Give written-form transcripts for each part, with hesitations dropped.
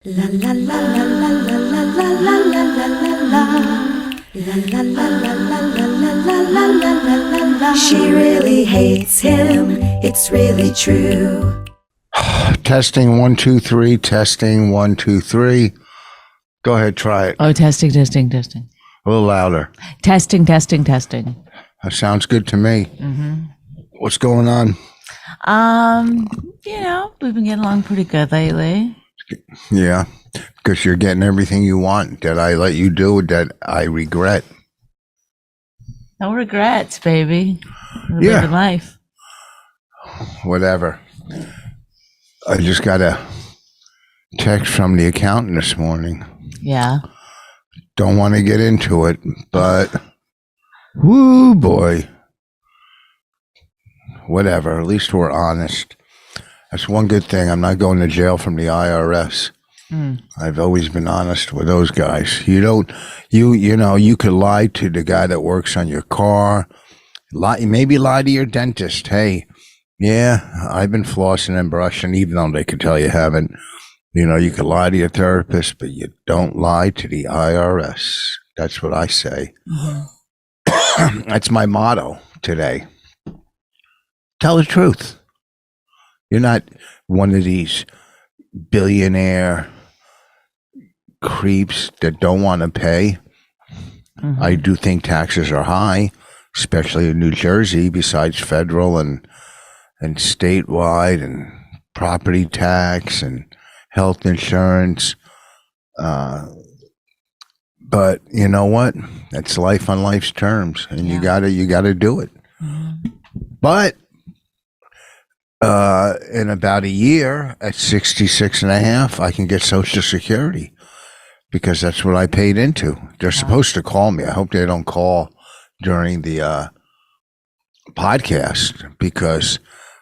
La la la la la la la la la la la la. La la la la la la la la la la la la. She really hates him, it's really true. Testing 1 2 3. Testing 1 2 3. Go ahead, try it. Oh, testing. A little louder. Testing. That sounds good to me. Mm-hmm. What's going on? We've been getting along pretty good lately. Yeah, because you're getting everything you want that I let you do that I regret. No regrets, baby. Yeah. Living life. Whatever. I just got a text from the accountant this morning. Yeah. Don't want to get into it, but whoo boy. Whatever. At least we're honest. That's one good thing. I'm not going to jail from the IRS. I've always been honest with those guys. You could lie to the guy that works on your car. Maybe lie to your dentist. Hey, yeah, I've been flossing and brushing, even though they could tell you haven't. You could lie to your therapist, but you don't lie to the IRS. That's what I say. Mm-hmm. That's my motto today. Tell the truth. You're not one of these billionaire creeps that don't want to pay. Mm-hmm. I do think taxes are high, especially in New Jersey, besides federal and statewide, and property tax and health insurance. But you know what? That's life on life's terms, and you gotta do it. Mm-hmm. But in about a year, at 66 and a half, I can get Social Security because that's what I paid into. They're supposed to call me. I hope they don't call during the podcast because,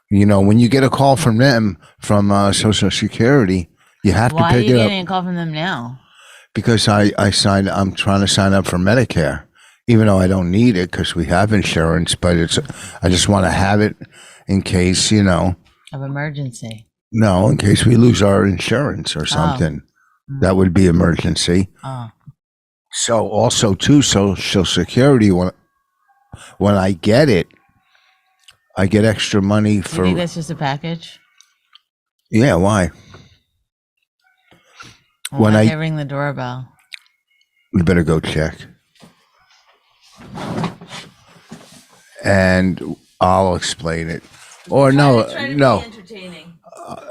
when you get a call from them, from Social Security, you have to pick it up. Why are you getting a call from them now? Because I'm trying to sign up for Medicare, even though I don't need it because we have insurance, but I just want to have it in case, of emergency. No, in case we lose our insurance or something. That would be emergency. So also too, Social Security, when I get it, I get extra money for. You think that's just a package? Yeah, why? When I ring the doorbell. You better go check. And I'll explain it. Or no.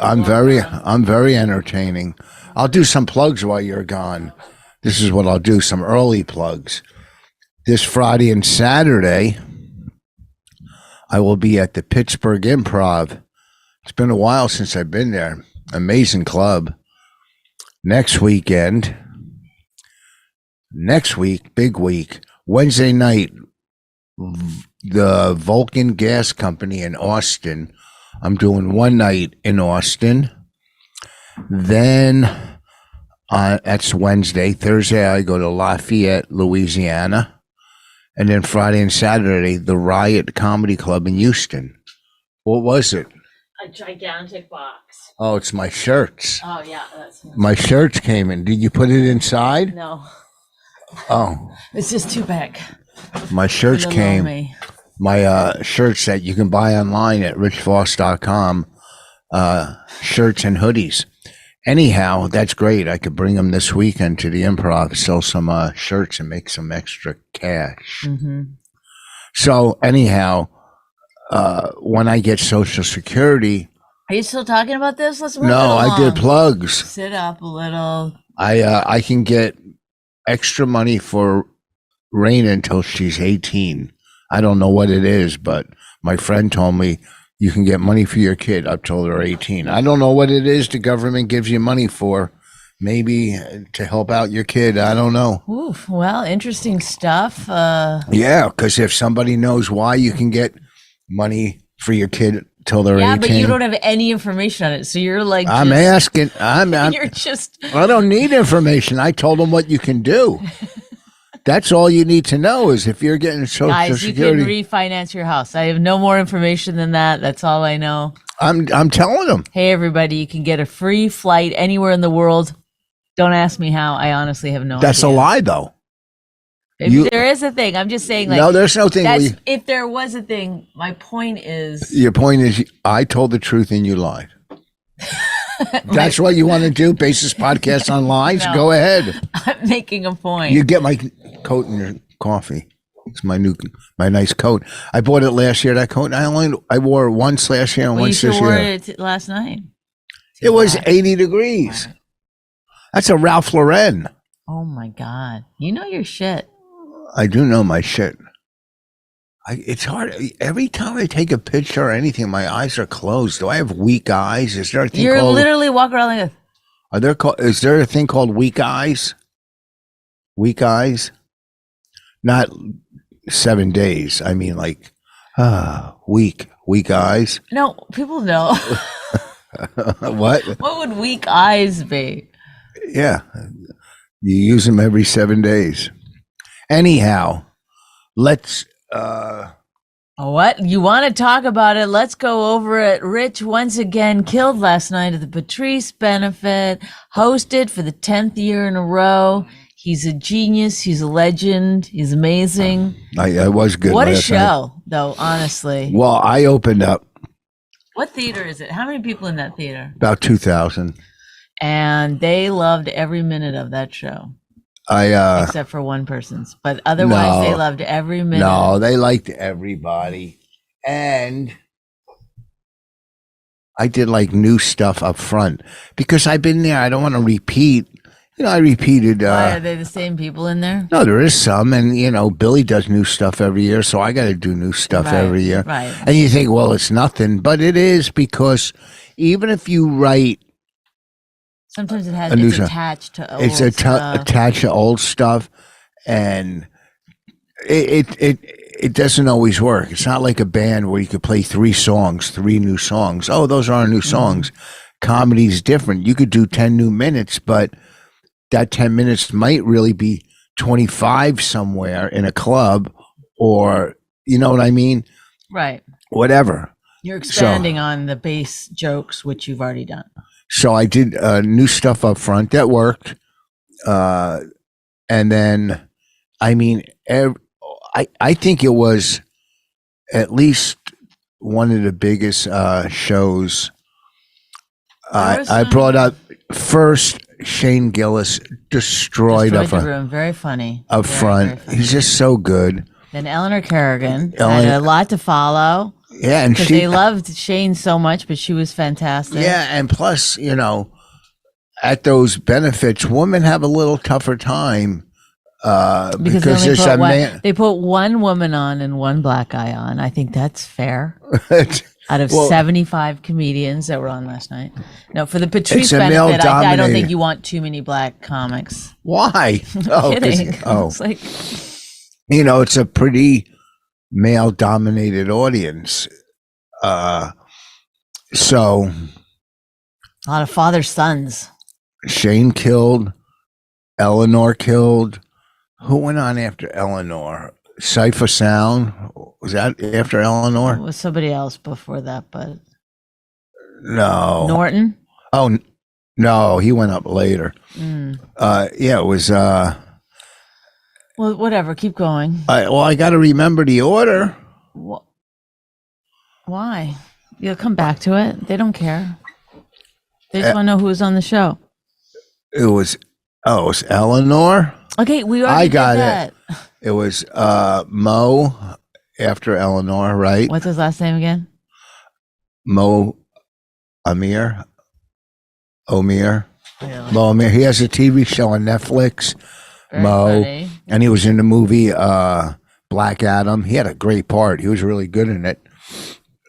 I'm very entertaining. I'll do some plugs while you're gone. This is what I'll do, some early plugs. This Friday and Saturday, I will be at the Pittsburgh Improv. It's been a while since I've been there. Amazing club. Next week, big week, Wednesday night, the Vulcan Gas Company in Austin. I'm doing one night in Austin. Then that's Wednesday. Thursday, I go to Lafayette, Louisiana. And then Friday and Saturday, the Riot Comedy Club in Houston. What was it? A gigantic box. Oh, it's my shirts. Oh, yeah. My shirts came in. Did you put it inside? No. Oh. It's just too big. My shirts came. My shirts that you can buy online at richvoss.com, shirts and hoodies. Anyhow, that's great. I could bring them this weekend to the Improv, sell some shirts and make some extra cash. Mm-hmm. So anyhow, when I get Social Security. Are you still talking about this? Let's move No, it along. I did plugs. Sit up a little. I can get extra money for Raina until she's 18. I don't know what it is, but my friend told me you can get money for your kid up till they're 18. I don't know what it is the government gives you money for. Maybe to help out your kid. I don't know. Oof, well, interesting stuff. Yeah, because if somebody knows why you can get money for your kid till they're 18. Yeah, but you don't have any information on it. So you're like, I'm asking. You're just. I don't need information. I told them what you can do. That's all you need to know is if you're getting Social Security. Guys, you can refinance your house. I have no more information than that. That's all I know. I'm telling them. Hey, everybody, you can get a free flight anywhere in the world Don't ask me how. I honestly have no That's idea. a lie, though. Maybe there is a thing. I'm just saying, like, no, there's no thing. If there was a thing, my point is. Your point is, I told the truth and you lied. That's what you want to do? Base this podcast on lies? No. Go ahead. I'm making a point. You get my coat and your coffee. It's my nice coat. I bought it last year. That coat. I wore it once last year and once this year. You wore it last night. It was 80 degrees. Right. That's a Ralph Lauren. Oh my God! You know your shit. I do know my shit. It's hard. Every time I take a picture or anything, my eyes are closed. Do I have weak eyes? Is there a thing You're literally walking around like this. Is there a thing called weak eyes? Weak eyes? Not 7 days. I mean, like, weak eyes. No, people know. What? What would weak eyes be? Yeah. You use them every 7 days. Anyhow, let's... What? You want to talk about it? Let's go over it. Rich once again killed last night at the Patrice Benefit, hosted for the 10th year in a row. He's a genius. He's a legend. He's amazing. I was good. What a show, though, honestly. Well, I opened up. What theater is it? How many people in that theater? About 2,000. And they loved every minute of that show. Except for one person's, but otherwise they loved every minute. No, they liked everybody. And I did like new stuff up front because I've been there. I don't want to repeat. I repeated. Why are they the same people in there? No, there is some. And, Billy does new stuff every year. So I got to do new stuff every year. Right. And you think, well, it's nothing. But it is, because even if you write. Sometimes it's attached to old stuff. Attached to old stuff. And it doesn't always work. It's not like a band where you could play 3 new songs. Oh, those are our new songs. Comedy's different. You could do 10 new minutes, but that 10 minutes might really be 25 somewhere in a club, or, you know what I mean? Right. Whatever. You're expanding on the base jokes, which you've already done. So I did new stuff up front that worked. And then, I mean, I think it was at least one of the biggest shows. I brought up first. Shane Gillis destroyed the room. Very funny. Up front. Very funny. He's just so good. Then Eleanor Kerrigan had a lot to follow. Yeah, and they loved Shane so much, but she was fantastic. Yeah, and plus, at those benefits, women have a little tougher time because there's a man. They put one woman on and one black guy on. I think that's fair. Out of 75 comedians that were on last night. No, for the Patrice Benefit, I don't think you want too many black comics. Why? I'm kidding. It's like, it's a pretty male-dominated audience. So a lot of father-sons. Shane killed. Eleanor killed. Who went on after Eleanor? Cypher Sound. Was that after Eleanor? It was somebody else before that, but no. Norton? Oh no, he went up later. Yeah, it was well, whatever, keep going. I gotta remember the order. Why? You'll come back to it. They don't care. They just want to know who was on the show. It was Eleanor. Okay, we already did that. It was Mo after Eleanor, right? What's his last name again? Mo Amir. Really? Mo Amir. He has a TV show on Netflix. Very funny. And he was in the movie Black Adam. He had a great part. He was really good in it.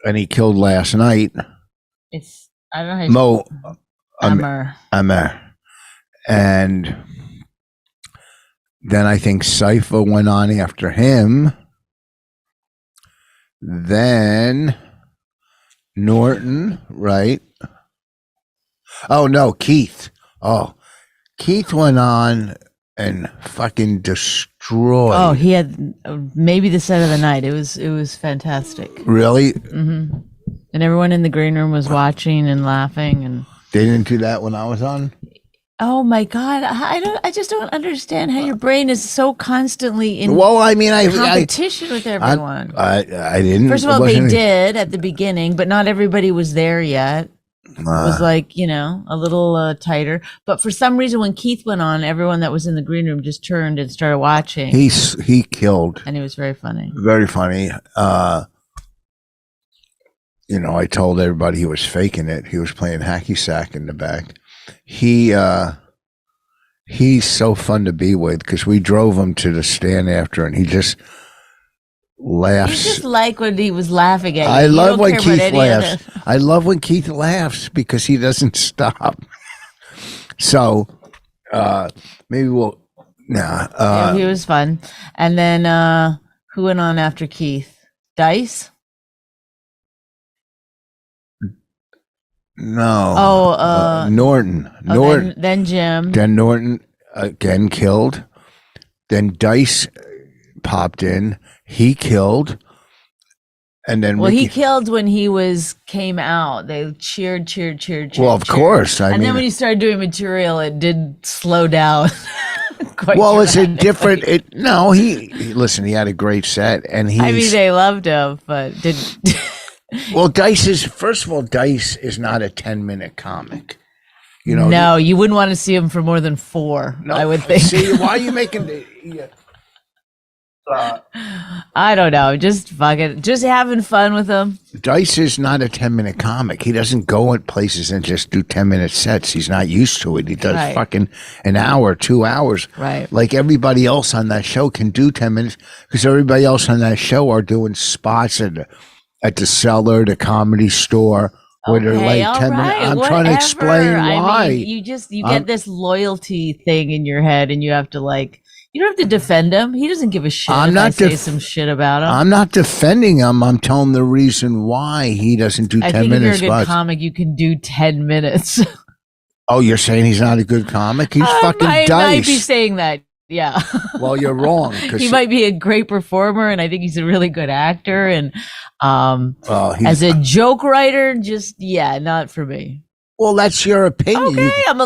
And he killed last night. I don't know how you Mo Amir. And then I think Cypher went on after him. Then Norton, right? Oh, no, Keith. Oh, Keith went on and fucking destroyed. Oh, he had maybe the set of the night. It was fantastic. Really? Mm-hmm. And everyone in the green room was watching and laughing. And they didn't do that when I was on? Oh my God. I just don't understand how your brain is so constantly in Well, I mean, competition with everyone. I didn't. First of all, they did at the beginning, but not everybody was there yet. It was like, a little tighter. But for some reason, when Keith went on, everyone that was in the green room just turned and started watching. He killed. And it was very funny. Very funny. I told everybody he was faking it. He was playing hacky sack in the back. He's so fun to be with because we drove him to the stand after, and he just laughs. You just like when he was laughing at you. I love when Keith laughs. I love when Keith laughs because he doesn't stop. So maybe we'll. Nah. He was fun. And then who went on after Keith? Dice? No. Norton. Then Jim. Then Norton again killed. Then Dice popped in. He killed. And then he killed when he came out. They cheered. Well, of course. And then when he started doing material, it did slow down. Well, it's a different. He had a great set, and they loved him, but didn't. Well, Dice is not a 10-minute comic. No, you wouldn't want to see him for more than 4. No, I would think. See, why are you making? I don't know. Just fucking, just having fun with him. Dice is not a 10-minute comic. He doesn't go at places and just do 10-minute sets. He's not used to it. He does fucking an hour, 2 hours. Right. Like everybody else on that show can do 10 minutes because everybody else on that show are doing spots at the Cellar, the Comedy Store, where they're like 10 minutes. I'm trying to explain why. I mean, you get this loyalty thing in your head, and you have to you don't have to defend him. He doesn't give a shit if I say some shit about him. I'm not defending him. I'm telling the reason why he doesn't do 10 minutes. I think if you're a good comic, you can do 10 minutes. Oh, you're saying he's not a good comic? He's fucking Dice. I might be saying that. Yeah. Well, you're wrong. He might be a great performer, and I think he's a really good actor. And as a joke writer, not for me. Well, that's your opinion. Okay, I'm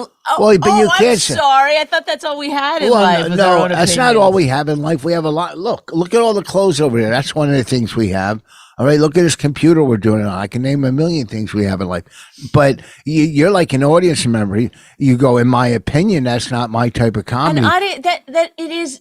sorry. I thought that's all we had in life. No, that's not all we have in life. We have a lot. Look at all the clothes over there. That's one of the things we have. All right, look at this computer we're doing it on. I can name a million things we have in life. But you're like an audience member. You go, in my opinion, that's not my type of comedy. That it is.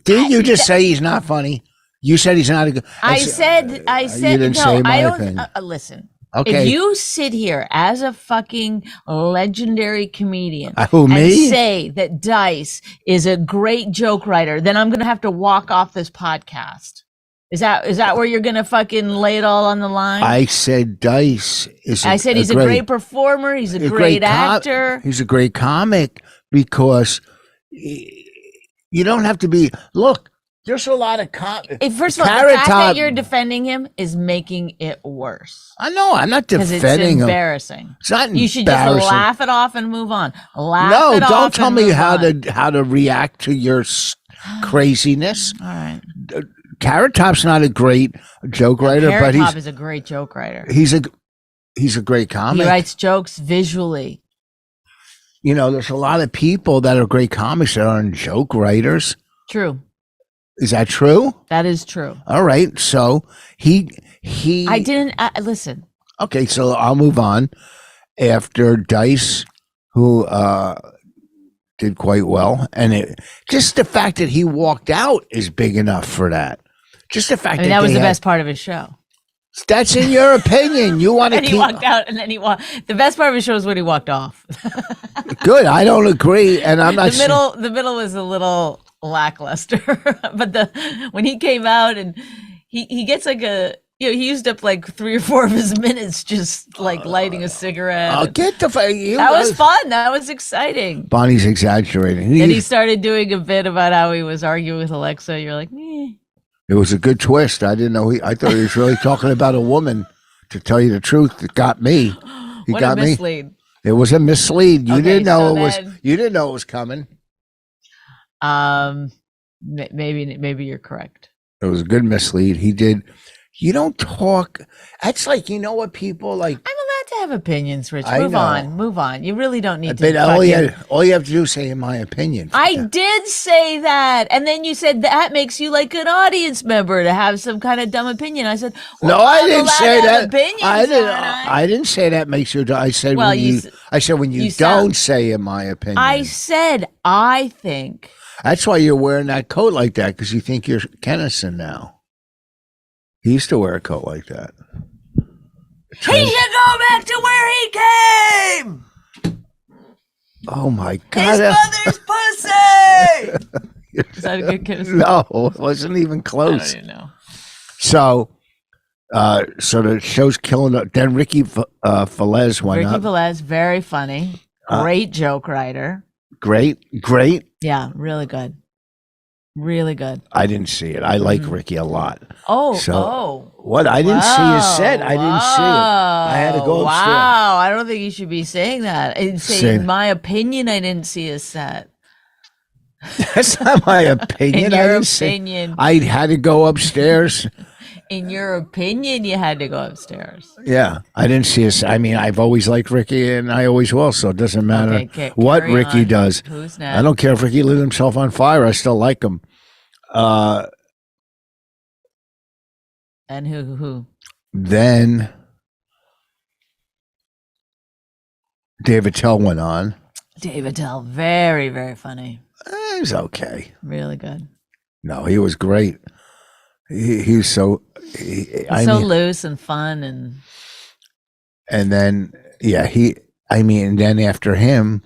Didn't you just say he's not funny? You said he's not a good. I said. You didn't say my opinion. Listen. Okay. If you sit here as a fucking legendary comedian and say that Dice is a great joke writer, then I'm going to have to walk off this podcast. Is that where you're going to fucking lay it all on the line? I said Dice is I said he's a great performer. He's a great actor. He's a great comic because you don't have to be. Look, there's a lot of first of all, the fact that you're defending him is making it worse. I know. I'm not defending him. It's embarrassing. It's not embarrassing. You should just laugh it off and move on. Don't tell me how to react to your craziness. All right. Carrot Top's not a great joke writer, but Carrot Top is a great joke writer. He's a great comic. He writes jokes visually. There's a lot of people that are great comics that aren't joke writers. True. Is that true? That is true. All right. So he. I didn't listen. Okay, so I'll move on. After Dice, who did quite well, and just the fact that he walked out is big enough for that. Just the fact that was the best part of his show. That's in your opinion. You want to keep. He walked out, and then he walked. The best part of his show is when he walked off. Good. I don't agree, and I'm not. The middle was a little lackluster, but when he came out and he gets like he used up like 3 or 4 of his minutes just like lighting a cigarette. That was fun. That was exciting. Bonnie's exaggerating. And he started doing a bit about how he was arguing with Alexa. You're like, It was a good twist. I didn't know. I thought he was really talking about a woman. To tell you the truth, it got me. What a mislead. It was a mislead. You didn't know it was. You didn't know it was coming. Maybe you're correct. It was a good mislead. He did. You don't talk. That's like, what people like. I'm allowed to have opinions, Rich. I know. Move on. You really don't need But to. all you have to do is say, in my opinion. I did say that, and then you said that makes you like an audience member to have some kind of dumb opinion. I said, well, No, I I'm didn't allowed say to have that. opinions, I didn't say that makes you. I said Well, when you when you you don't sound- say, in my opinion. I said I think. That's why you're wearing that coat like that, because you think you're Kennison now. He used to wear a coat like that. He should go back to where he came. Oh my His God! mother's pussy. Is that a good kiss? No, it wasn't even I close. don't even know. So the show's killing it. Then Ricky Velez went Ricky up. Velez, very funny, great joke writer. Great. Yeah, really good. Really good. I didn't see it. I like Ricky a lot. Oh, What? I didn't see his set. I didn't see it. I had to go upstairs. Wow, I don't think you should be saying that. In my opinion, I didn't see his set. That's not my opinion. In I your didn't see. opinion. I had to go upstairs. In your opinion, you had to go upstairs. Yeah, I didn't see his. I mean, I've always liked Ricky, and I always will. So it doesn't matter Okay, what carry Ricky on. does. Who's next? I don't care if Ricky lit himself on fire. I still like him. And who? Then David Tell went on. David Tell, very, very funny. He was okay. Really good. No, he was great. He's so. He's so loose and fun And then and then after him,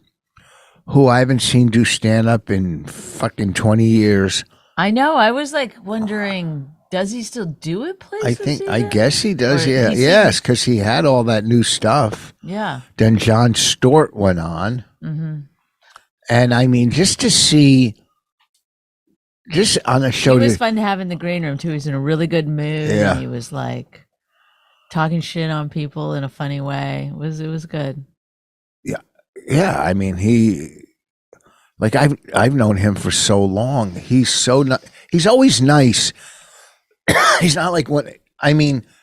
who I haven't seen do stand up in fucking 20 years. I know. I was like wondering, does he still do it, places? I guess he does. Or Yeah. he seems- Yes. Because he had all that new stuff. Yeah. Then Jon Stewart went on. Mm-hmm. And I mean, just to see, just on a show. It was fun to have in the green room too. He was in a really good mood. Yeah. And he was like talking shit on people in a funny way. It was good. Yeah. I mean, I've known him for so long. He's so he's always nice. He's not like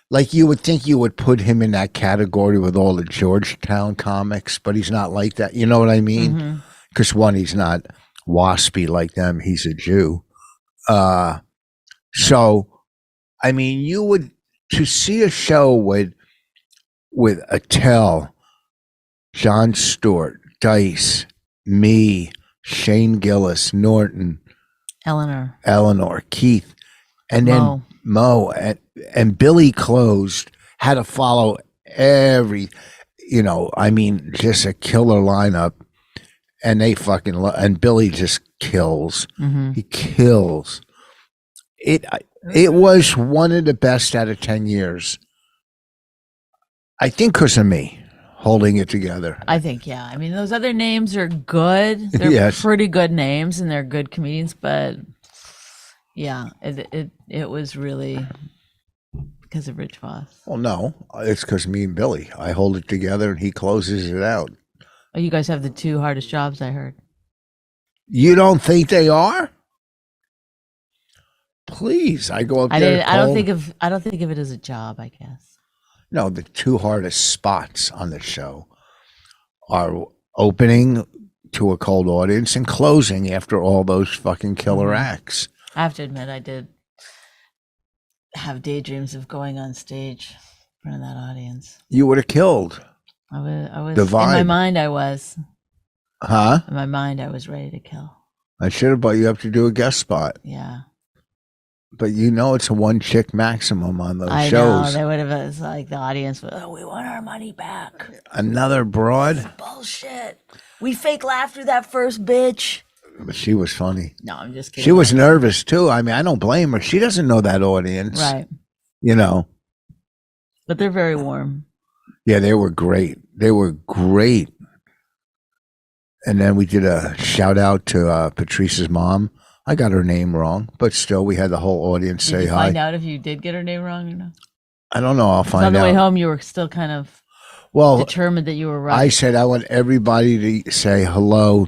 like you would think you would put him in that category with all the Georgetown comics, but he's not like that. You know what I mean? Because one, he's not waspy like them. He's a Jew. So, I mean, you would to see a show with Attell, Jon Stewart, Dice, me, Shane Gillis, Norton, Eleanor, Keith, and then Mo and Billy closed, had to follow every, just a killer lineup. And they fucking and Billy just kills. He kills. It was one of the best out of 10 years. I think because of me holding it together. I think, yeah. I mean, those other names are good. They're pretty good names and they're good comedians, but yeah, it was really because of Rich Voss. Well, no, it's because me and Billy. I hold it together and he closes it out. Oh, you guys have the two hardest jobs, I heard. You don't think they are? Please, I go up there. I don't think of it as a job, I guess. No, the two hardest spots on the show are opening to a cold audience and closing after all those fucking killer acts. I have to admit, I did have daydreams of going on stage in front of that audience. You would have killed. I was the in vibe. my mind. I was. Huh? In my mind, I was ready to kill. I should have brought you up to do a guest spot. Yeah. But it's a one chick maximum on those I shows. know. They would have, it's like the audience was, we want our money back. Another broad? Bullshit. We fake laughed through that first bitch. But she was funny. No, I'm just kidding. She was nervous too. I mean, I don't blame her. She doesn't know that audience. Right. But they're very warm. Yeah, they were great. And then we did a shout out to Patrice's mom. I got her name wrong, but still we had the whole audience say hi. Did you find out if you did get her name wrong or not? I don't know. I'll find out. On the way home, you were still kind of determined that you were right. I said I want everybody to say hello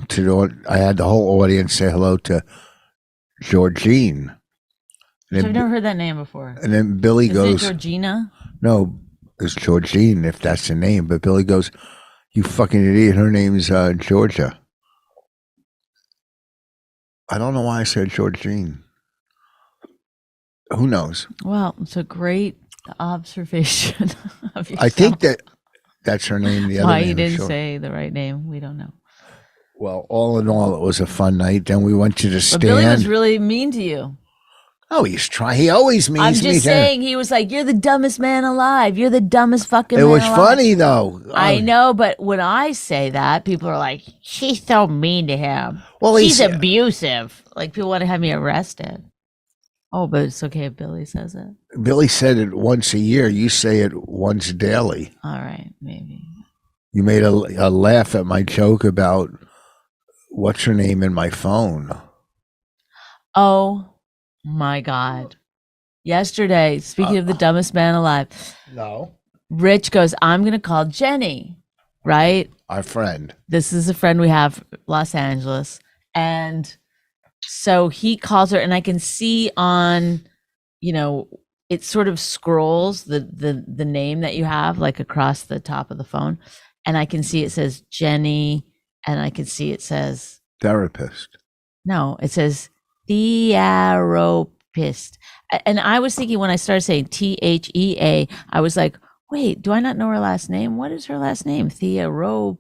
I had the whole audience say hello to Georgine. I've never heard that name before. And then Billy Is goes, it Georgina? No. is Georgine, if that's the name. But Billy goes, "You fucking idiot! Her name's Georgia." I don't know why I said Georgine. Who knows? Well, it's a great observation of yourself. I think that's her name. The other why name you is didn't Short. say the right name, we don't know. Well, all in all, it was a fun night. Then we went to the But stand. Billy was really mean to you. Oh, he's trying. He always means I'm me. just saying, he was like, "You're the dumbest man alive. You're the dumbest fucking It man was alive." funny though. I know, but when I say that, people are like, "She's so mean to him. Well, She's he's- abusive." Like, people want to have me arrested. Oh, but it's okay if Billy says it. Billy said it once a year. You say it once daily. All right, maybe. You made a laugh at my joke about what's her name in my phone. Oh my God. Yesterday, speaking of the dumbest man alive, No. Rich goes, "I'm going to call Jenny," right? Our friend. This is a friend we have, Los Angeles. And so he calls her, and I can see on, it sort of scrolls the name that you have like across the top of the phone. And I can see it says Jenny, and I can see it says, Therapist. no, it says Thearopist. And I was thinking when I started saying THEA, I was like, wait, do I not know her last name? What is her last name? Thearope.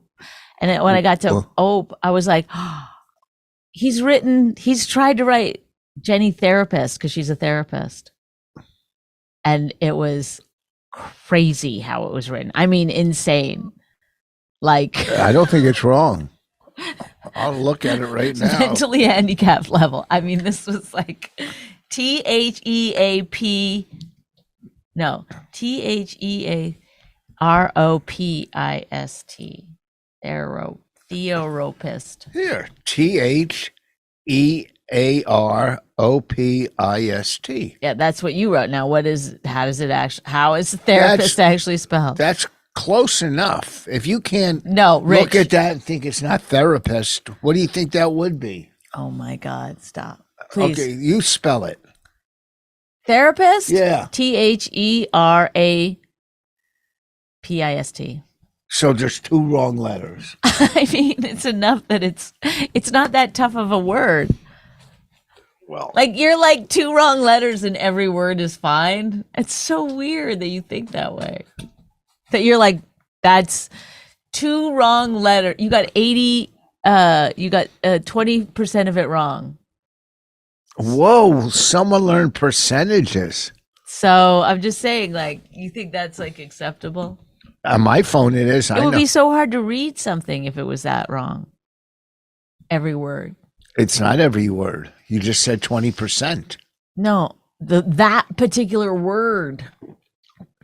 And then when I got to Ope, I was like, he's tried to write Jenny Therapist because she's a therapist. And it was crazy how it was written. I mean, insane. Like, I don't think it's wrong. I'll look at it right now. mentally handicapped level. I mean, this was like THEAP. No, THEAROPIST. Theoropist. Here. THEAROPIST. Yeah, that's what you wrote. Now, how is therapist actually spelled? That's close enough. If you can't No, Rich. look at that and think it's not therapist, what do you think that would be? Oh my God, stop. Please. Okay, you spell it. Therapist? Yeah. THERAPIST. So there's 2 wrong letters. I mean, it's enough that it's not that tough of a word. Well, Like, you're like 2 wrong letters and every word is fine. It's so weird that you think that way. That you're like, that's 2 wrong letters. You got 20% of it wrong. whoa, someone learned percentages. So I'm just saying, like, you think that's like acceptable? On my phone it is. It would be so hard to read something if it was that wrong. Every word. It's not every word. You just said 20%. No, that particular word.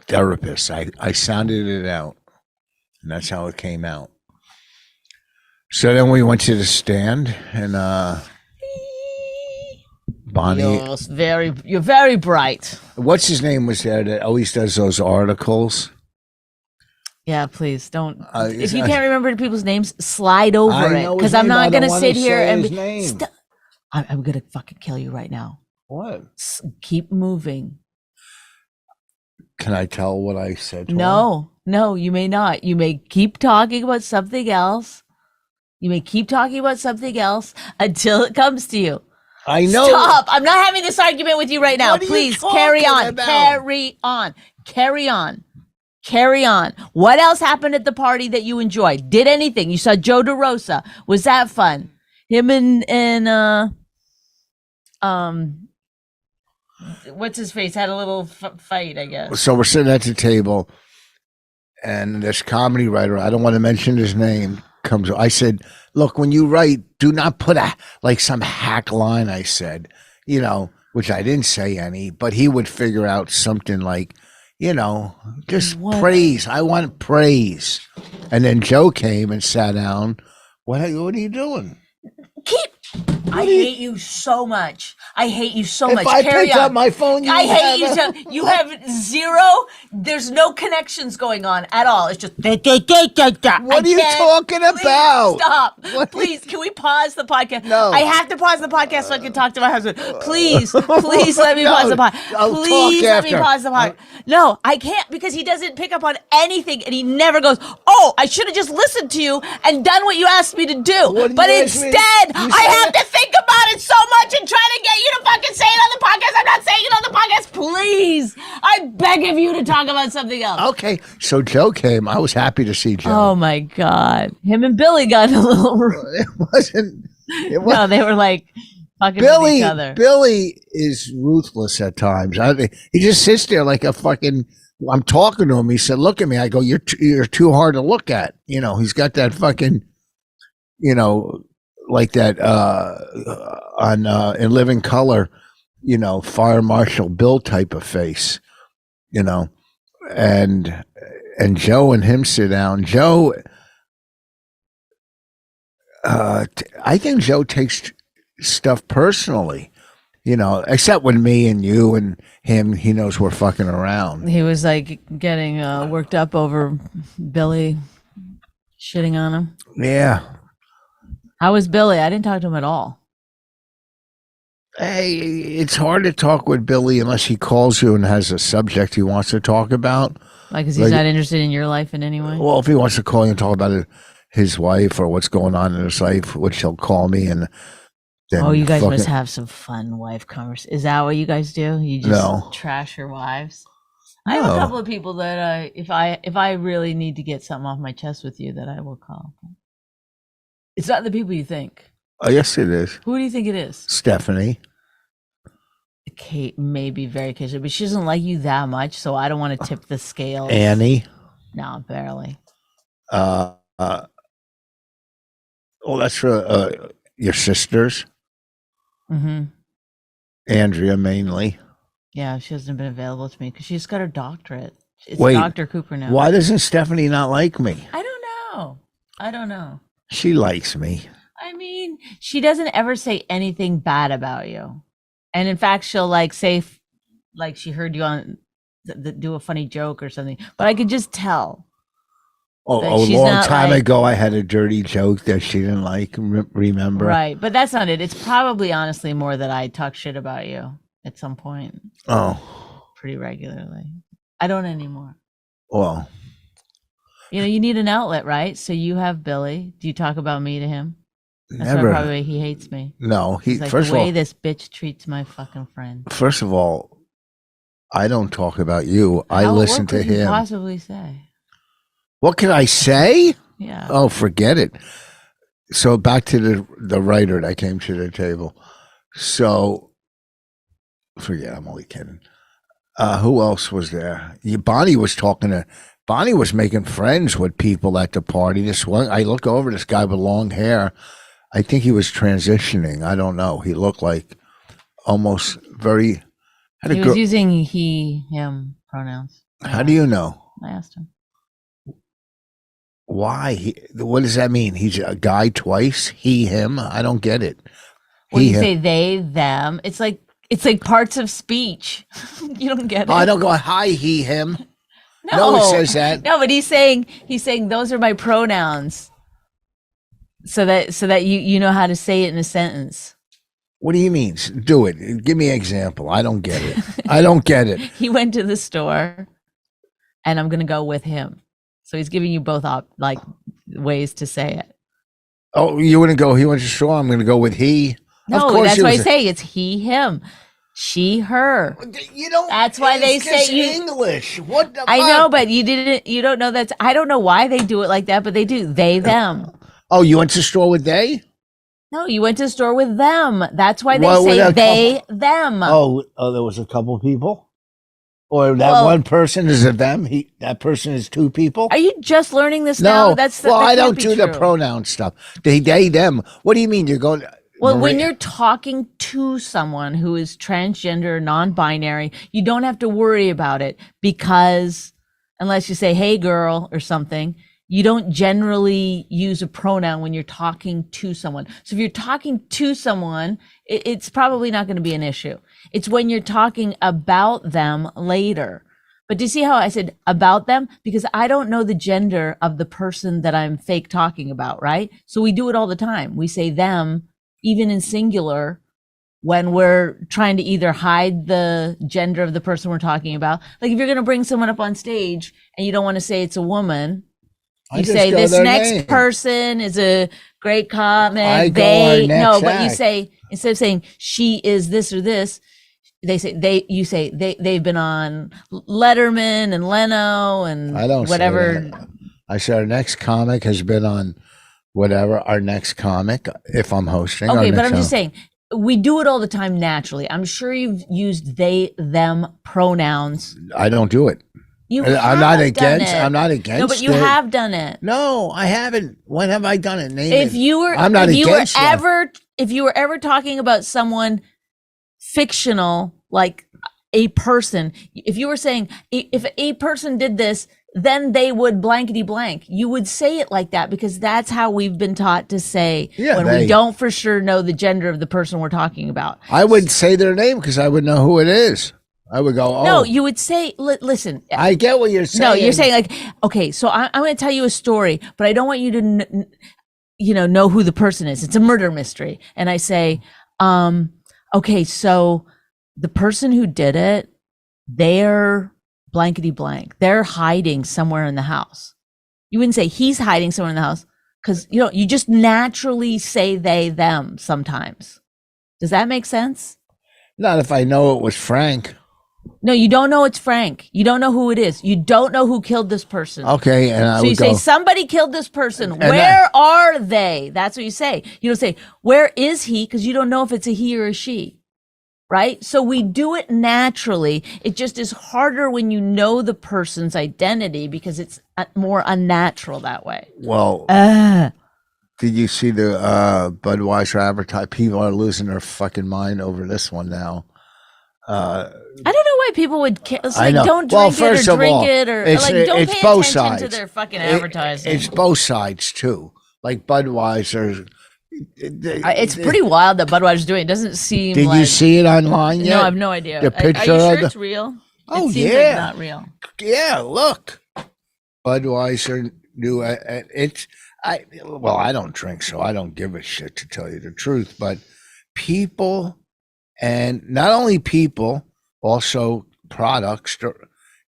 Therapist. I sounded it out. And that's how it came out. So then we went to the stand and Bonnie. You're very bright. What's his name was there that always does those articles? Yeah, please don't. If is you that- can't remember people's names, slide over I it know his because I'm name, I not don't gonna wanna sit here say and his be. name. I'm gonna fucking kill you right now. What? Keep moving. Can I tell what I said to him? No, you may not. You may keep talking about something else. You may keep talking about something else until it comes to you. I know. Stop! I'm not having this argument with you right now. What are you Please carry talking on. about? Carry on. Carry on. Carry on. What else happened at the party that you enjoyed? Did anything? You saw Joe DeRosa. Was that fun? Him and what's his face had a little fight, I guess. So we're sitting at the table, and this comedy writer, I don't want to mention his name, comes. I said, "Look, when you write, do not put some hack line." I said, which I didn't say any, but he would figure out something like, just What? praise. I want praise. And then Joe came and sat down. What are you doing? Keep I hate you so much. I hate you so much. If I Carry picked on. up my phone, you I would hate you have so. You have zero. There's no connections going on at all. It's just. What are you talking about? Stop. What? Please, can we pause the podcast? No. I have to pause the podcast so I can talk to my husband. Please let me No, pause the podcast. I'll talk Please let me after. pause the podcast. No, I can't because he doesn't pick up on anything and he never goes, oh, I should have just listened to you and done what you asked me to do. What did But you ask me? instead, You I said have to think about it so much and try to get you to fucking say it on the podcast. I'm not saying it on the podcast. Please. I beg of you to talk about something else. Okay, so Joe came. I was happy to see Joe. Oh my God. Him and Billy got in a little It wasn't. No, they were like fucking with each other. Billy is ruthless at times. He just sits there like a fucking. I'm talking to him. He said, "Look at me." I go, "You're too hard to look at." You know, he's got that fucking, you know, like that on In Living Color, you know, Fire Marshal Bill type of face, you know, and Joe and him sit down. Joe, I think Joe takes stuff personally. You know, except when me and you and him, he knows we're fucking around. He was like getting worked up over Billy shitting on him. Yeah. How was Billy? I didn't talk to him at all. Hey, it's hard to talk with Billy unless he calls you and has a subject he wants to talk about. Like, because he's not interested in your life in any way? Well, if he wants to call you and talk about his wife or what's going on in his life, which he'll call me and then. Oh, you guys must have some fun wife conversations. Is that what you guys do? You just trash your wives? I have a couple of people that if I really need to get something off my chest with you, that I will call. It's not the people you think. Oh, yes, it is. Who do you think it is? Stephanie. Kate may be very occasional, but she doesn't like you that much, so I don't want to tip the scales. Annie. No, barely. Well, that's for your sisters. Mm-hmm. Andrea mainly. Yeah, she hasn't been available to me because she's got her doctorate. It's Wait, Dr. Cooper now. Why doesn't Stephanie not like me? I don't know. She likes me. I mean, she doesn't ever say anything bad about you. And in fact, she'll like say, like she heard you on, do a funny joke or something. But I could just tell. Oh, a long time ago, I had a dirty joke that she didn't like, remember? Right, but that's not it. It's probably honestly more that I talk shit about you at some point. Oh. Pretty regularly. I don't anymore. Well. You know, you need an outlet, right? So you have Billy. Do you talk about me to him? That's Never. Probably he hates me. No, He's like, first the way of all, this bitch treats my fucking friend. First of all, I don't talk about you. I listen to him. What could you possibly say? What can I say? Yeah. Oh, forget it. So back to the writer that came to the table. So forget, I'm only kidding. Who else was there? Bonnie was making friends with people at the party. This one, I look over this guy with long hair. I think he was transitioning. I don't know. He looked like almost very. He was using he, him pronouns. How do you know? I asked him. Why? What does that mean? He's a guy twice? He, him? I don't get it. When you say they, them, it's like parts of speech. You don't get it. I don't go, hi, he, him. No, it says that. No, but he's saying those are my pronouns. So that you know how to say it in a sentence. What do you mean? Do it. Give me an example. I don't get it. I don't get it. He went to the store and I'm going to go with him. So he's giving you both like ways to say it. Oh, you wouldn't go, he went to the store, I'm going to go with he. No, that's why I say it's he, him, she, her. You don't. That's why they say English. What the fuck? I know, but you don't know that. I don't know why they do it like that, but they do. They, them. Oh, you went to the store with they? No, you went to the store with them. That's why they say they, them. Oh, there was a couple people? Or that one person is a them? That person is two people? Are you just learning this now? I don't do the pronoun stuff. They, them. What do you mean? You're going... Well, when you're talking to someone who is transgender, non-binary, you don't have to worry about it because unless you say, hey, girl, or something, you don't generally use a pronoun when you're talking to someone. So if you're talking to someone, it's probably not going to be an issue. It's when you're talking about them later. But do you see how I said about them? Because I don't know the gender of the person that I'm fake talking about, right? So we do it all the time. We say them, even in singular, when we're trying to either hide the gender of the person we're talking about. Like if you're going to bring someone up on stage and you don't want to say it's a woman, you say this next person is a great comic. But you say, instead of saying she is this or this, they've been on Letterman and Leno and I don't whatever. Say that. I say our next comic has been on whatever, our next comic, if I'm hosting. Okay, but I'm just saying, we do it all the time naturally. I'm sure you've used they, them pronouns. I don't do it. I'm not against it. No, but you have done it. No, I haven't. When have I done it? If you were ever talking about someone fictional, like a person, if you were saying if a person did this, then they would blankety blank. You would say it like that because that's how we've been taught to say when we don't for sure know the gender of the person we're talking about. I would say their name because I would know who it is. I would go, oh. No, you would say, listen. I get what you're saying. No, you're saying like, okay, so I'm going to tell you a story, but I don't want you to, know who the person is. It's a murder mystery. And I say, okay, so the person who did it, they're blankety blank. They're hiding somewhere in the house. You wouldn't say he's hiding somewhere in the house because, you just naturally say they, them sometimes. Does that make sense? Not if I know it was Frank. No, you don't know it's Frank. You don't know who it is. You don't know who killed this person. Okay, and so you say somebody killed this person. Where are they? That's what you say. You don't say where is he because you don't know if it's a he or a she, right? So we do it naturally. It just is harder when you know the person's identity because it's more unnatural that way. Well, did you see the Budweiser advertise? People are losing their fucking mind over this one now. I don't know why people would don't drink it or drink it or don't pay attention to their fucking advertising. It's both sides too. Like Budweiser. It's pretty wild that Budweiser's doing it. It doesn't seem Did you see it online yet? No, I have no idea. The picture are you sure it's real? Oh, it seems yeah. like not real. Yeah, look. Budweiser knew I don't drink, so I don't give a shit to tell you the truth, but people, and not only people, also products,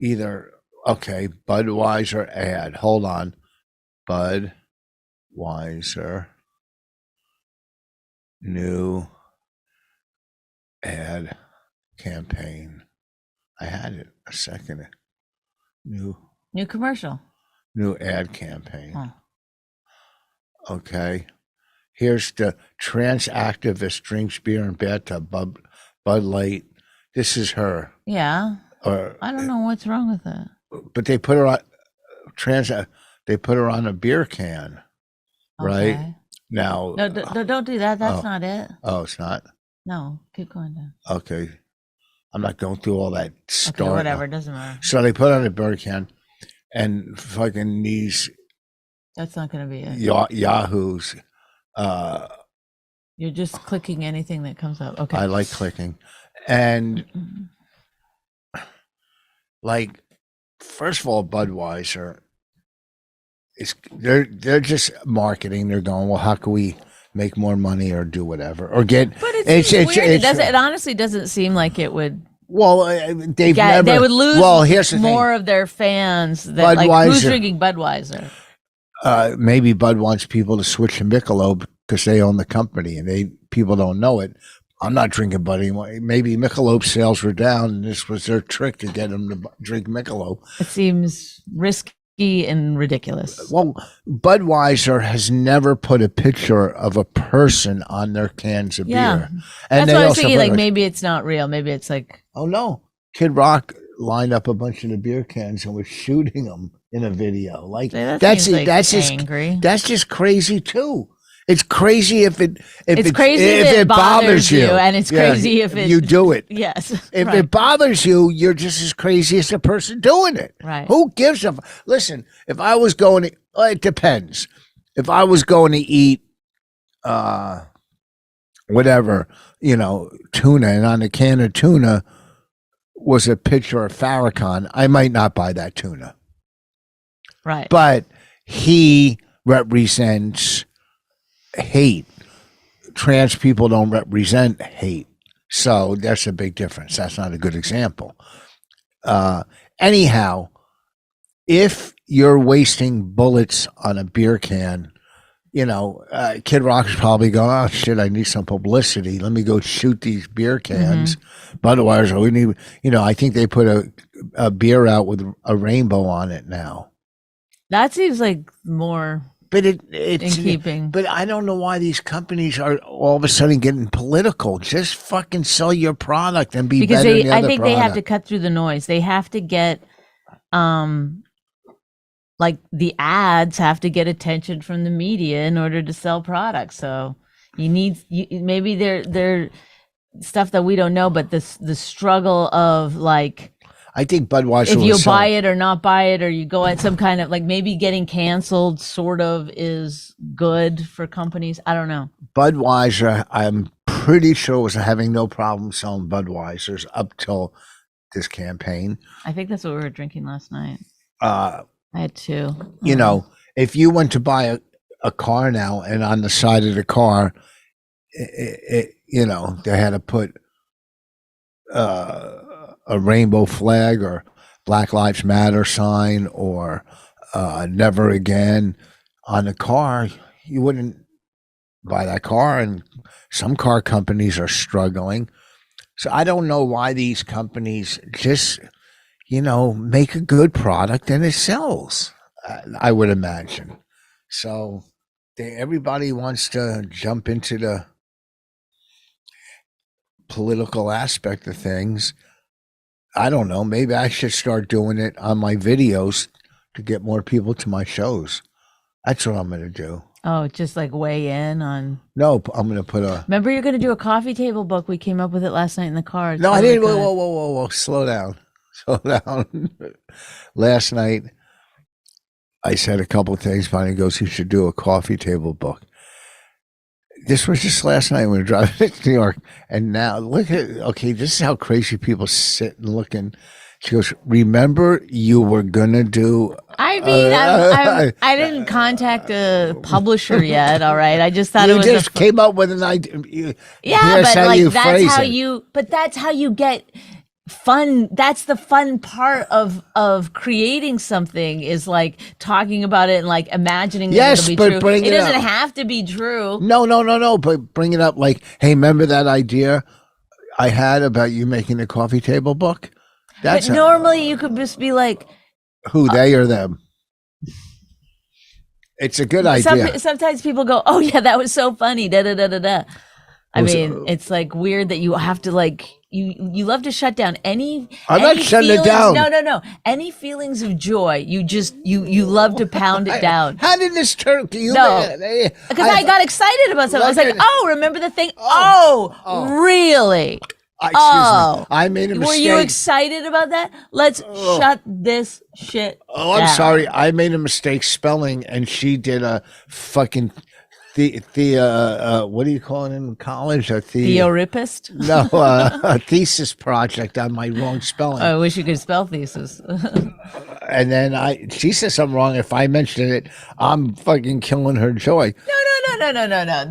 either, okay, Budweiser ad, hold on, Budweiser new ad campaign. I had it a second. New commercial. New ad campaign. Huh. Okay. Here's the trans activist drinks beer in bathtub, Bud Light. This is her. Yeah. Or I don't know what's wrong with it. But they put her on they put her on a beer can. Right? Okay. Now No, don't do that. That's not it. Oh, it's not? No, keep going down. Okay. I'm not going through all that stuff. Okay, whatever, it doesn't matter. So they put on a beer can and fucking these That's not going to be it. Yahoos. You're just clicking anything that comes up. Okay. I like clicking. And like, first of all, Budweiser they're just marketing. They're going, well, how can we make more money or do whatever or get? But it's weird. It honestly doesn't seem like it would. Well, they would lose here's the more thing. Of their fans. That, like, who's drinking Budweiser? Maybe Bud wants people to switch to Michelob because they own the company and people don't know it. I'm not drinking Bud anymore. Maybe Michelob sales were down and this was their trick to get them to drink Michelob. It seems risky and ridiculous. Well, Budweiser has never put a picture of a person on their cans of beer. And that's why I was thinking, like, maybe it's not real. Maybe it's like, oh no, Kid Rock lined up a bunch of the beer cans and was shooting them in a video. Like that's angry. That's just crazy too. It's crazy if it bothers you, and it's crazy if you do it. Yes. If right. it bothers you, you're just as crazy as the person doing it. Right. Who gives a listen? If I was going to, it depends. If I was going to eat, whatever, tuna, and on a can of tuna was a picture of Farrakhan, I might not buy that tuna. Right. But he represents hate. Trans people don't represent hate. So that's a big difference. That's not a good example. Anyhow, if you're wasting bullets on a beer can, Kid Rock's probably going, oh shit, I need some publicity. Let me go shoot these beer cans. Budweiser, we need, I think they put a beer out with a rainbow on it now. That seems like more but it's in keeping. But I don't know why these companies are all of a sudden getting political. Just fucking sell your product and be because better than the I other think product. they have to cut through the noise. They have to get like the ads have to get attention from the media in order to sell products. So maybe they're stuff that we don't know, but the struggle of like, I think Budweiser, if you buy it or not buy it, or you go at some kind of like maybe getting canceled sort of is good for companies. I don't know. Budweiser, I'm pretty sure, was having no problem selling Budweisers up till this campaign. I think that's what we were drinking last night. I had two. If you went to buy a car now, and on the side of the car, they had to put a rainbow flag or Black Lives Matter sign or never again on the car, you wouldn't buy that car. And some car companies are struggling. So I don't know why these companies just, make a good product and it sells, I would imagine. So everybody wants to jump into the political aspect of things. I don't know. Maybe I should start doing it on my videos to get more people to my shows. That's what I'm going to do. Oh, just like weigh in on. No, I'm going to put a. Remember, you're going to do a coffee table book. We came up with it last night in the car. No, I didn't. Whoa. Slow down. Last night, I said a couple of things. Bonnie goes, you should do a coffee table book. This was just last night when we were driving to New York. And now look at, this is how crazy people sit and looking. She goes, remember you were going to do. I mean, I didn't contact a publisher yet. All right. I just thought it was. You just came up with an idea. Yeah, but like that's how you get fun. That's the fun part of creating something is like talking about it and like imagining yes, it'll be but true. Bring it doesn't up. have to be true. No. But bring it up like, hey, remember that idea I had about you making a coffee table book? But normally you could just be like, who, they or them? It's a good idea. Sometimes people go, oh yeah, that was so funny. Da da da da da. I mean, it's like weird that you have to like you love to shut down any. I'm not shutting it down. No. Any feelings of joy, you love to pound it down. How did this turn? Because I got excited about something. I was like, oh, remember the thing? Oh. Really? Excuse me. I made a mistake. Were you excited about that? Let's shut this shit down. I'm sorry. I made a mistake spelling, and she did a fucking what do you call it in college? Thearopist? No, a thesis project on my wrong spelling. I wish you could spell thesis. And then she said something wrong. If I mentioned it, I'm fucking killing her joy. No.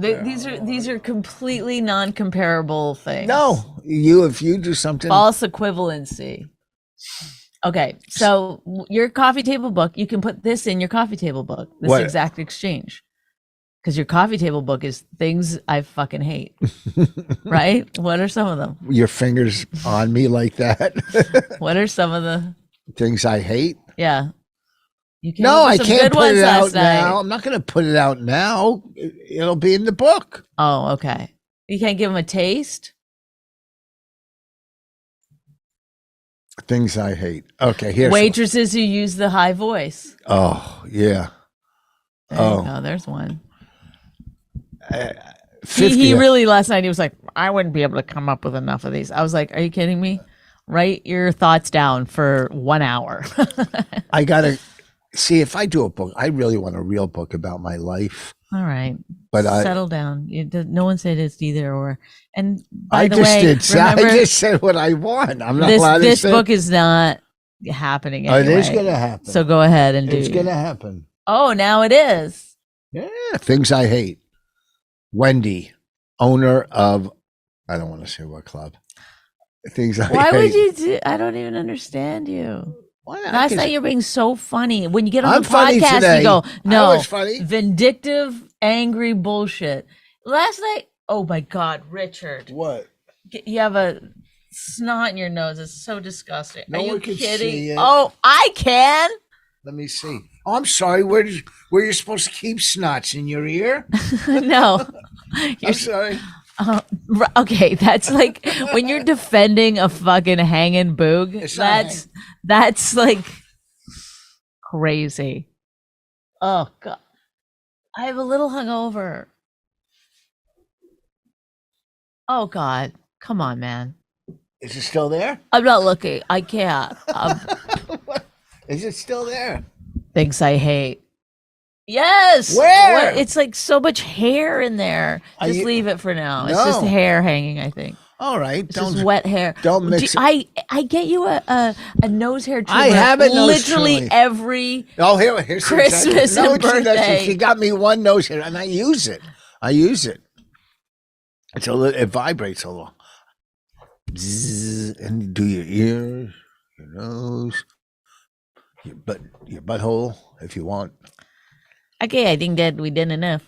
These are completely non-comparable things. No, if you do something false equivalency. Okay, so your coffee table book, you can put this in your coffee table book. This exact exchange. Because your coffee table book is things I fucking hate. Right? What are some of them? Your fingers on me like that. What are some of the things I hate? Yeah. I can't put it out now. I'm not going to put it out now. It'll be in the book. Oh, okay. You can't give them a taste? Things I hate. Okay, here's waitresses who use the high voice. Oh, yeah. There you go. There's one. 50. He really last night he was like, I wouldn't be able to come up with enough of these. I was like, are you kidding me? Write your thoughts down for 1 hour. I gotta see if I do a book. I really want a real book about my life. All right, But settle down. No one said it's either or. And by I the just way, did. remember, I just said what I want. I'm not allowed to this say. book is not happening anyway. It is gonna happen. So go ahead and do. It's gonna happen. Oh, now it is. Yeah, things I hate. Wendy, owner of, I don't want to say what club. Things I hate. Why would you do? I don't even understand you. Why not? Last night you're being so funny. When you get on I'm the funny podcast, today. you go, no, I was funny. vindictive, angry bullshit. Last night, oh my God, Richard, What? you have a snot in your nose. It's so disgusting. No Are you one can kidding? see it. Oh, I can. Let me see. Oh, I'm sorry. Where you supposed to keep snots in your ear? No. I'm sorry. Okay, that's like when you're defending a fucking hanging boog. It's not That's like crazy. Oh God, I have a little hungover. Oh God, come on, man. Is it still there? I'm not looking. I can't. Is it still there? Things I hate. Yes. Where? What? It's like so much hair in there. Just leave it for now. It's just No. hair hanging, I think. All right. It's just wet hair. Don't mix it. I get you a nose hair trimmer. I have a nose literally trimmer. every Oh, here's Christmas no, and she doesn't. birthday. She got me one nose hair, and I use it. It's a little. It vibrates a little. Zzz, and you do your ears, your nose, your butthole, if you want. Okay, I think that we did enough.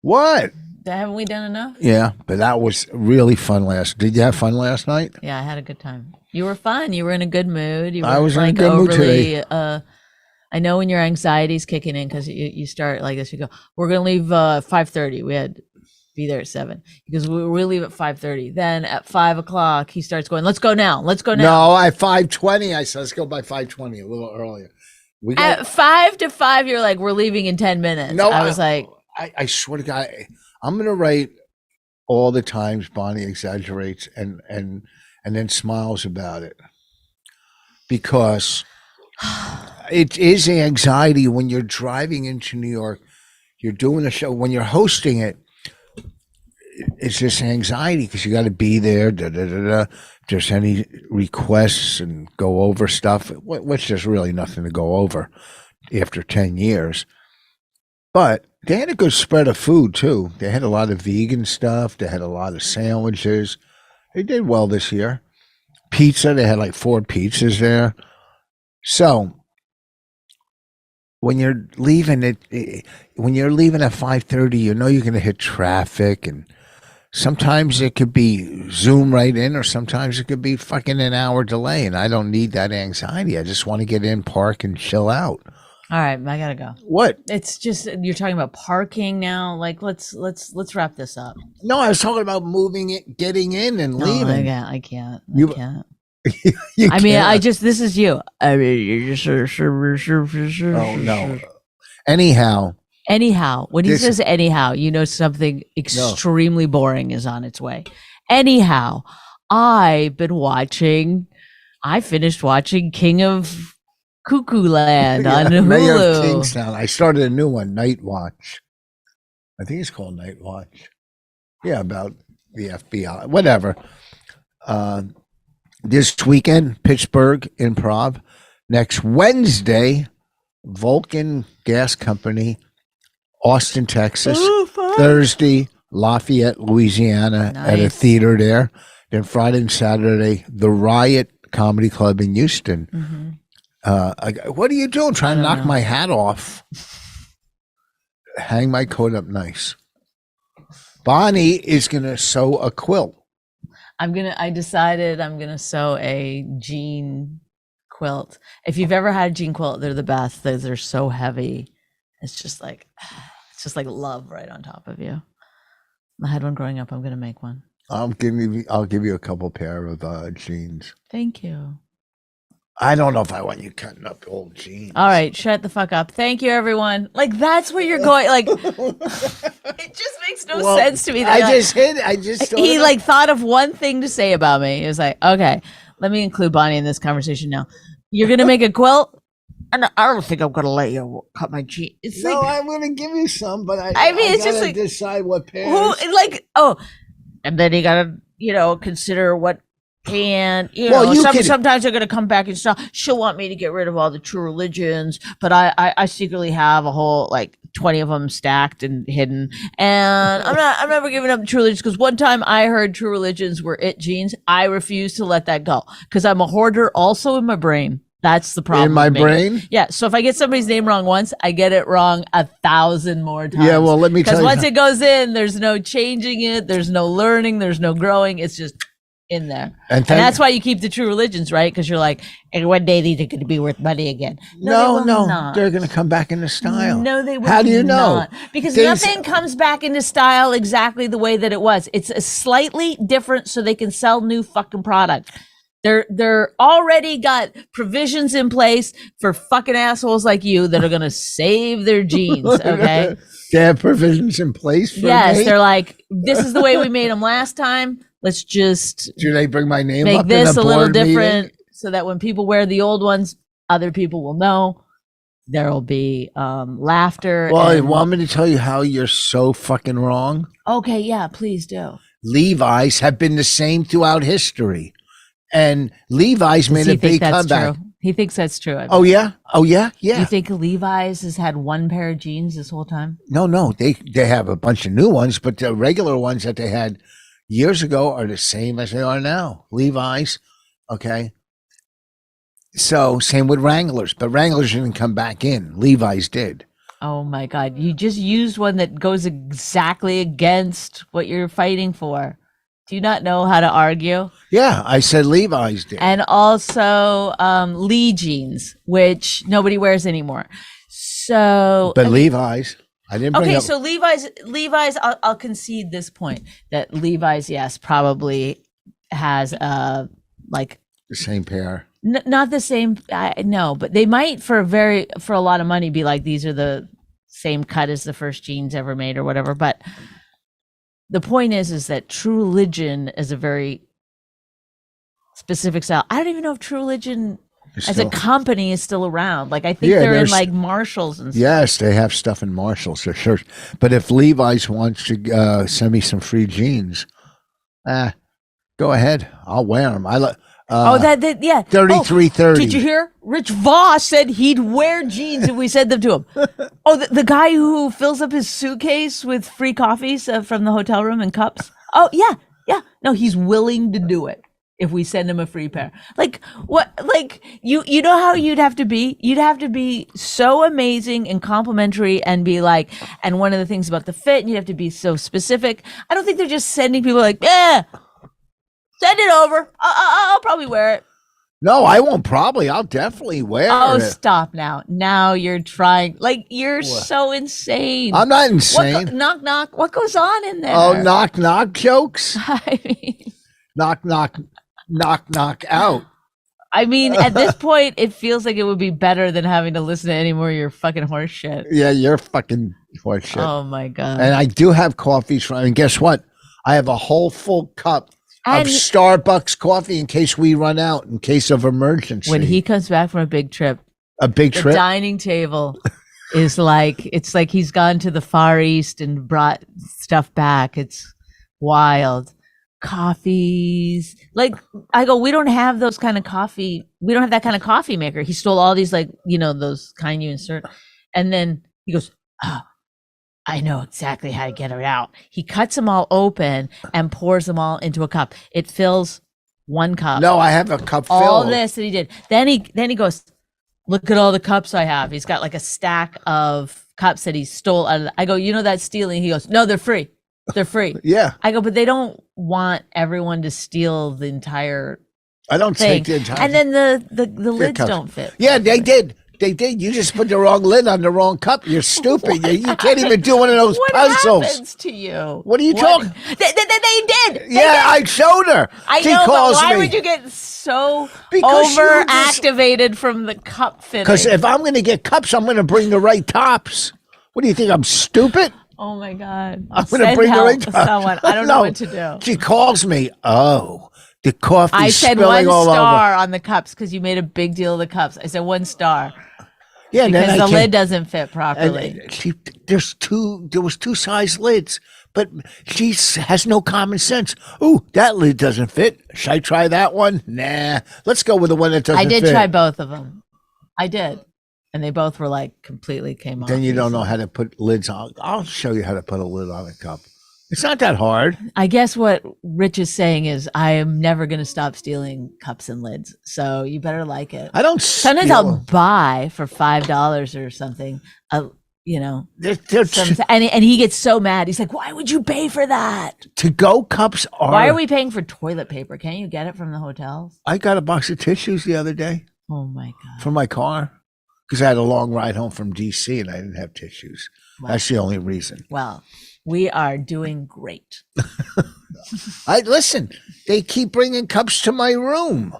What? Haven't we done enough? Yeah, but that was really fun Did you have fun last night? Yeah, I had a good time. You were fun. You were in a good mood. You were I was in a like good mood overly, today. I know when your anxiety's kicking in because you start like this. You go, we're gonna leave 5:30. We had to be there at 7 because we'll leave at 5:30. Then at 5 o'clock he starts going, let's go now. Let's go now. No, at 5:20, I said let's go by 5:20, a little earlier. We got At 5 to 5, you're like, we're leaving in 10 minutes. No, I was like, I swear to God, I'm gonna write all the times Bonnie exaggerates and then smiles about it, because it is anxiety when you're driving into New York. You're doing a show when you're hosting it. It's just anxiety because you got to be there. If there's any requests and go over stuff, which there's really nothing to go over after 10 years. But they had a good spread of food too. They had a lot of vegan stuff. They had a lot of sandwiches. They did well this year. Pizza, they had like 4 pizzas there. So when you're leaving when you're leaving at 5:30, you know you're going to hit traffic, and sometimes it could be zoom right in, or sometimes it could be fucking an hour delay, and I don't need that anxiety. I just want to get in, park, and chill out. all right, I gotta go. What? It's just you're talking about parking now. Like let's wrap this up. No, I was talking about moving it, getting in, and No, leaving. I can't. You- I can't. You I mean, can't. this is you. I mean, you're just Oh no. Anyhow, when he This- says anyhow, you know something extremely boring is on its way. Anyhow, I finished watching King of Cuckoo Land on Mayor of Hulu. Kingstown. I started a new one, Night Watch. I think it's called Night Watch. Yeah, about the FBI, whatever. This weekend, Pittsburgh Improv. Next Wednesday, Vulcan Gas Company, Austin, Texas. Thursday, Lafayette, Louisiana, at a Nice. theater there. Then Friday and Saturday, the Riot Comedy Club in Houston. What are you doing? Trying to knock my hat off. Hang my coat up nice. Bonnie is going to sew a quilt. I decided I'm gonna sew a jean quilt. If you've ever had a jean quilt, they're the best. They're so heavy. It's just like love right on top of you. I had one growing up. I'm gonna make one. I'll give you a couple pair of jeans. Thank you. I don't know if I want you cutting up old jeans. All right, shut the fuck up. Thank you, everyone. Like, that's where you're going. Like, it just makes no sense to me. I just He like thought of one thing to say about me. He was like, okay, let me include Bonnie in this conversation now. You're gonna make a quilt? And I don't think I'm gonna let you cut my jeans. It's no, like, I'm gonna give you some, but I mean, it's just like decide what pairs. who like and then you gotta consider what. And sometimes they're gonna come back and stuff. She'll want me to get rid of all the true religions, but I secretly have a whole like 20 of them stacked and hidden. And I'm never giving up the true religions because one time I heard true religions were it jeans. I refuse to let that go because I'm a hoarder also in my brain. That's the problem. In my brain? Yeah. So if I get somebody's name wrong once, I get it wrong 1,000 more times. Yeah. Well, let me tell you. Because once it goes in, there's no changing it. There's no learning. There's no growing. It's just in there. And that's why you keep the true religions, right? Because you're like, and one day these are going to be worth money again. No, they're going to come back into style. No, they will. How do you know? Because nothing comes back into style exactly the way that it was. It's a slightly different so they can sell new fucking product. They're already got provisions in place for fucking assholes like you that are going to save their jeans, okay? They have provisions in place for Yes, me? they're like, this is the way we made them last time. Let's just do they bring my name make up this in a little different meeting? So that when people wear the old ones, other people will know. There will be laughter. Well, you want me to tell you how you're so fucking wrong? Okay, yeah, please do. Levi's have been the same throughout history. And Levi's made a big comeback. True? He thinks that's true. Oh, yeah? Oh, yeah? Yeah. You think Levi's has had one pair of jeans this whole time? No. They have a bunch of new ones, but the regular ones that they had years ago are the same as they are now. Levi's, okay? So same with Wranglers, but Wranglers didn't come back in. Levi's did. Oh my God. You just used one that goes exactly against what you're fighting for. Do you not know how to argue? Yeah, I said Levi's did. And also Lee jeans, which nobody wears anymore. So, but Levi's, I didn't bring up. So Levi's, I'll concede this point that Levi's, yes, probably has like the same pair. Not the same. No, but they might for a lot of money be like, these are the same cut as the first jeans ever made or whatever. But the point is that True Religion is a very specific style. I don't even know if True Religion as a company is still around. Like, I think they're in like Marshalls and stuff. Yes, they have stuff in Marshalls for sure. But if Levi's wants to send me some free jeans, go ahead. I'll wear them. Yeah. 3330. Did you hear? Rich Voss said he'd wear jeans if we said them to him. The guy who fills up his suitcase with free coffees from the hotel room and cups. Oh, yeah. No, he's willing to do it if we send him a free pair. Like, what? Like, you know how you'd have to be? You'd have to be so amazing and complimentary and be like, and one of the things about the fit, and you'd have to be so specific. I don't think they're just sending people like, send it over. I'll probably wear it. No, I won't probably. I'll definitely wear it. Oh, stop now. Now you're trying. Like, you're so insane. I'm not insane. Knock, knock. What goes on in there? Oh, knock, knock jokes? I mean, knock, knock, knock, knock out. I mean, at this point, it feels like it would be better than having to listen to any more of your fucking horse shit. Yeah, you're fucking horse shit. Oh, my God. And I do have coffees and guess what? I have a whole full cup of Starbucks coffee in case we run out, in case of emergency. When he comes back from a big trip, the dining table is like, it's like he's gone to the Far East and brought stuff back. It's wild. Coffees. Like, I go, we don't have those kind of coffee. We don't have that kind of coffee maker. He stole all these, like, those kind you insert. And then he goes, I know exactly how to get it out. He cuts them all open and pours them all into a cup. It fills one cup. No, I have a cup filled. All this that he did. Then he goes, look at all the cups I have. He's got like a stack of cups that he stole out of I go, that's stealing. He goes, no, they're free. They're free. Yeah. I go, but they don't want everyone to steal the entire I don't thing. take the entire And then the lids don't fit. Yeah, they did. They did. You just put the wrong lid on the wrong cup. You're stupid. You can't even do one of those puzzles. What happens to you? What are you talking? They did. Yeah, I showed her. I She know, but calls why me. would you get so Because she would just- overactivated from the cup fitting? Because if I'm going to get cups, I'm going to bring the right tops. What do you think? I'm stupid? Oh my God! I'm going to Send bring the help right to tops. someone. I don't know what to do. She calls me. Oh, the coffee's I said spilling one all star over. on the cups because you made a big deal of the cups. I said 1 star Yeah, and because then the lid doesn't fit And properly. there was 2 size lids, but she has no common sense. Ooh, that lid doesn't fit. Should I try that one? Nah, let's go with the one that doesn't I did fit. try both of them. I did, and they both were like completely came off. Then you don't know easily. how to put lids on. I'll show you how to put a lid on a cup. It's not that hard. I guess what Rich is saying is I am never going to stop stealing cups and lids. So you better like it. I don't. Sometimes steal I'll them. buy for $5 or something. You know, They're and he gets so mad. He's like, "Why would you pay for that? to-go cups are. Why are we paying for toilet paper? Can't you get it from the hotels?" I got a box of tissues the other day Oh my God! for my car because I had a long ride home from DC and I didn't have tissues. Wow. That's the only reason. Well, we are doing great. I listen. They keep bringing cups to my room,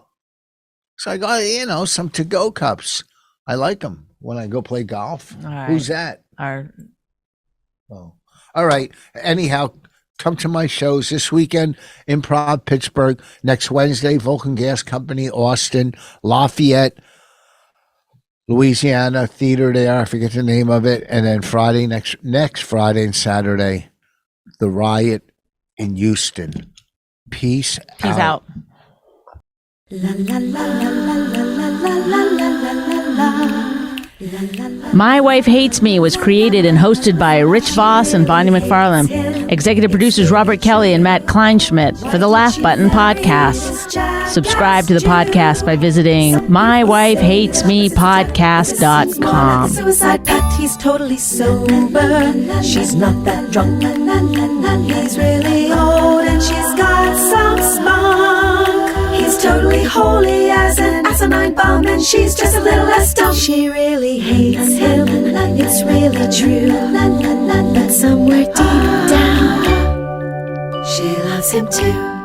so I got some to-go cups. I like them when I go play golf. All right. Who's that? Our Oh, all right. Anyhow, come to my shows this weekend. Improv Pittsburgh. Next Wednesday, Vulcan Gas Company, Austin, Lafayette, Louisiana theater there. I forget the name of it. And then Friday, next Friday and Saturday, the Riot in Houston. Peace out. La la la la la la la la la la la. My Wife Hates Me was created and hosted by Rich Voss and Bonnie McFarlane. Executive producers Robert Kelly and Matt Kleinschmidt for the Laugh Button podcast. Subscribe to the podcast by visiting mywifehatesmepodcast.com. Suicide pact, he's totally sober. She's not that drunk. He's really old and she's got some spunk. He's totally holy as an asinine bomb, and she's just a little less dumb. She really hates him, it's really true. But somewhere deep down, she loves him too.